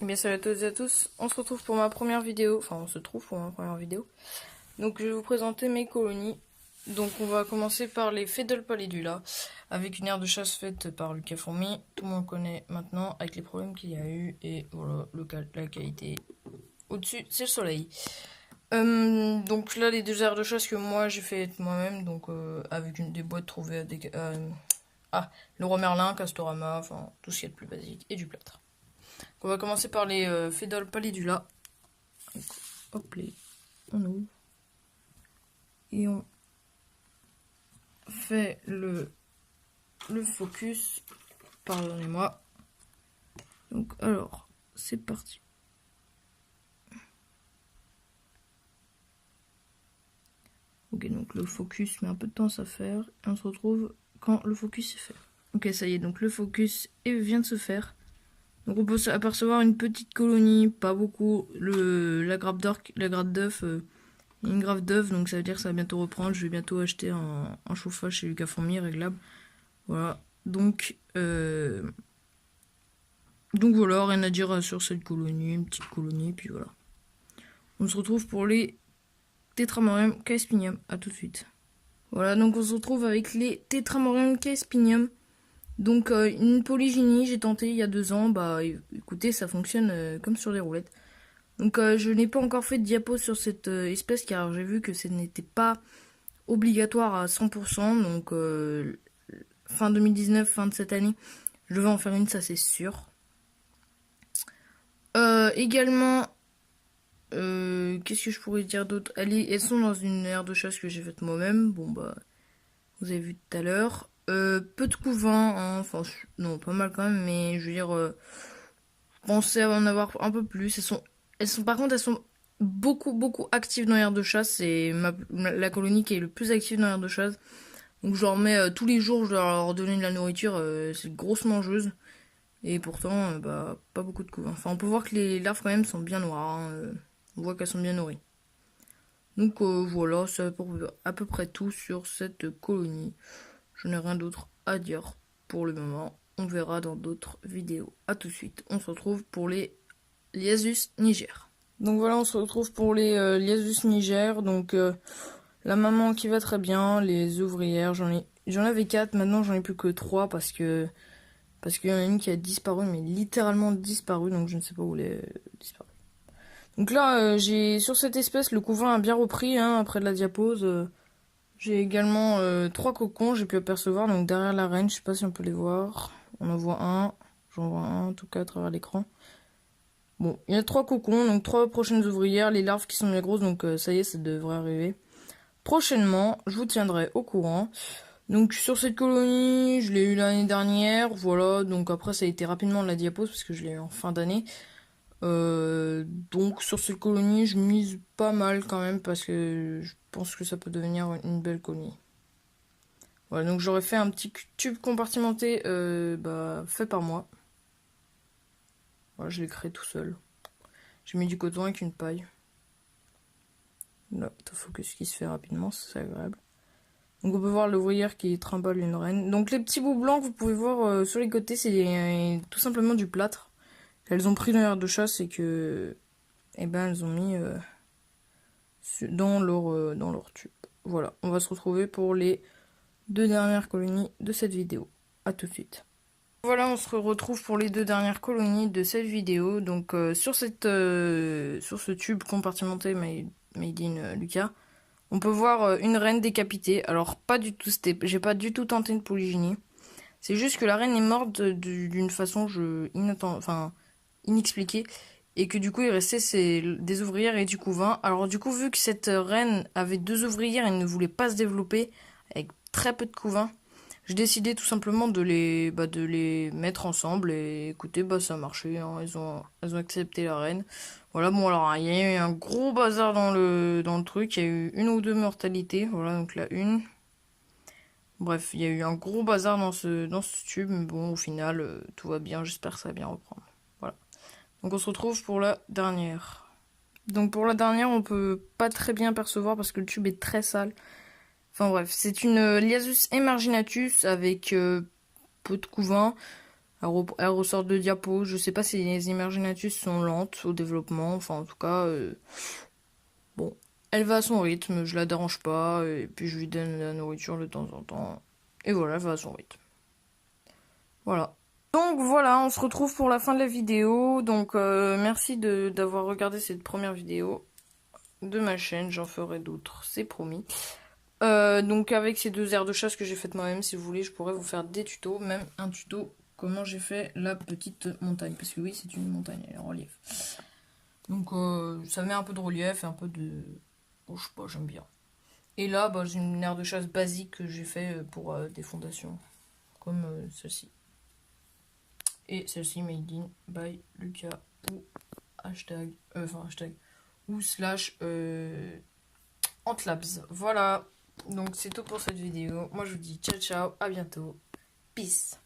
Eh bien salut à toutes et à tous, on se retrouve pour ma première vidéo, enfin on se trouve pour ma première vidéo. Donc je vais vous présenter mes colonies. Donc on va commencer par les Feudal Palidula, avec une aire de chasse faite par Lucas Fourmi. Tout le monde connaît maintenant avec les problèmes qu'il y a eu, et voilà, la qualité. Au-dessus, c'est le soleil. Donc là les deux aires de chasse que moi j'ai fait moi-même, donc avec des boîtes trouvées le roi Merlin, Castorama, enfin tout ce qui est le plus basique, et du plâtre. On va commencer par les Feudal Palidula. Donc, hop, on ouvre. Et on fait le focus. Pardonnez-moi. Donc, alors, c'est parti. Ok, donc le focus met un peu de temps à faire. Et on se retrouve quand le focus est fait. Ok, ça y est, donc le focus vient de se faire. Donc on peut apercevoir une petite colonie, pas beaucoup. La grappe d'œuf, une grappe d'œuf, donc ça veut dire que ça va bientôt reprendre. Je vais bientôt acheter un chauffage chez Lucas Fourmi réglable. Voilà. Donc voilà, rien à dire sur cette colonie, une petite colonie, puis voilà. On se retrouve pour les Tetramorium caespinium. À tout de suite. Voilà, donc on se retrouve avec les Tetramorium caespinium. Donc une polygynie, j'ai tenté il y a 2 ans. Bah écoutez, ça fonctionne comme sur des roulettes. Donc je n'ai pas encore fait de diapo sur cette espèce car j'ai vu que ce n'était pas obligatoire à 100%. Donc fin 2019, fin de cette année, je vais en faire une, ça c'est sûr. Également, qu'est-ce que je pourrais dire d'autre? Elles sont dans une aire de chasse que j'ai faite moi-même. Bon bah, vous avez vu tout à l'heure. Peu de couvains, hein. Enfin non, pas mal quand même, mais je veux dire, pensez à en avoir un peu plus. Par contre, elles sont beaucoup actives dans l'aire de chasse. C'est la colonie qui est le plus active dans l'aire de chasse. Donc je leur mets tous les jours, je dois leur donner de la nourriture. C'est une grosse mangeuse. Et pourtant, bah, pas beaucoup de coups. Enfin, on peut voir que les larves quand même sont bien noires. Hein. On voit qu'elles sont bien nourries. Donc voilà, c'est à peu près tout sur cette colonie. Je n'ai rien d'autre à dire pour le moment. On verra dans d'autres vidéos. A tout de suite. On se retrouve pour les Liasus Niger. Donc voilà, on se retrouve pour les Liasus Niger. Donc la maman qui va très bien, les ouvrières, j'en avais 4, maintenant j'en ai plus que 3 parce qu'il y en a une qui a disparu, mais littéralement disparu, donc je ne sais pas où elle est disparue. Donc là, j'ai sur cette espèce, le couvain a bien repris, hein, après de la diapose. J'ai également 3 cocons, j'ai pu apercevoir, donc derrière la reine, je sais pas si on peut les voir. On en voit un, j'en vois un en tout cas à travers l'écran. Bon, il y a 3 cocons, donc 3 prochaines ouvrières, les larves qui sont bien grosses, donc ça y est, ça devrait arriver. Prochainement, je vous tiendrai au courant. Donc sur cette colonie, je l'ai eu l'année dernière, voilà, donc après ça a été rapidement de la diapose parce que je l'ai eu en fin d'année. Donc sur cette colonie, je mise pas mal quand même parce que je pense que ça peut devenir une belle colonie. Voilà, donc j'aurais fait un petit tube compartimenté fait par moi. Voilà, je l'ai créé tout seul. J'ai mis du coton avec une paille. Là, focus qui se fait rapidement, c'est agréable. Donc on peut voir l'ouvrière qui trimballe une reine. Donc les petits bouts blancs que vous pouvez voir sur les côtés, c'est tout simplement du plâtre. Elles ont pris dans l'air de chasse et que, elles ont mis dans leur tube. Voilà, on va se retrouver pour les 2 dernières colonies de cette vidéo. A tout de suite. Voilà, on se retrouve pour les 2 dernières colonies de cette vidéo. Donc sur ce tube compartimenté made in Lucas, on peut voir une reine décapitée. Alors pas du tout, j'ai pas du tout tenté une polygynie. C'est juste que la reine est morte d'une façon inexpliquée. Et que du coup il restait des ouvrières et du couvain. Alors du coup vu que cette reine avait 2 ouvrières et ne voulait pas se développer avec très peu de couvain, j'ai décidé tout simplement de les mettre ensemble. Et écoutez, ça a marché, hein. Elles ont accepté la reine. Voilà, bon alors il y a eu un gros bazar dans le truc. Il y a eu 1 ou 2 mortalités. Voilà, donc là une. Bref, il y a eu un gros bazar dans ce tube. Mais bon, au final, tout va bien. J'espère que ça va bien reprendre. Voilà. Donc on se retrouve pour la dernière. Donc pour la dernière, on peut pas très bien percevoir parce que le tube est très sale. Enfin bref, c'est une Liasus emarginatus avec peu de couvain. Elle ressort de diapo. Je sais pas si les Emergenatus sont lentes au développement. Enfin, en tout cas, bon. Elle va à son rythme, je la dérange pas. Et puis je lui donne la nourriture de temps en temps. Et voilà, elle va à son rythme. Voilà. Donc voilà, on se retrouve pour la fin de la vidéo. Donc merci d'avoir regardé cette première vidéo de ma chaîne. J'en ferai d'autres, c'est promis. Donc avec ces 2 aires de chasse que j'ai faites moi-même, si vous voulez, je pourrais vous faire des tutos, même un tuto comment j'ai fait la petite montagne. Parce que oui, c'est une montagne, elle est en relief. Donc ça met un peu de relief et un peu de... Bon, je sais pas, j'aime bien. Et là, bah, j'ai une aire de chasse basique que j'ai fait pour des fondations, comme celle-ci. Et celle-ci, made in by Lucas, ou hashtag, ou slash Antlabs. Voilà. Donc c'est tout pour cette vidéo. Moi je vous dis ciao ciao, à bientôt. Peace.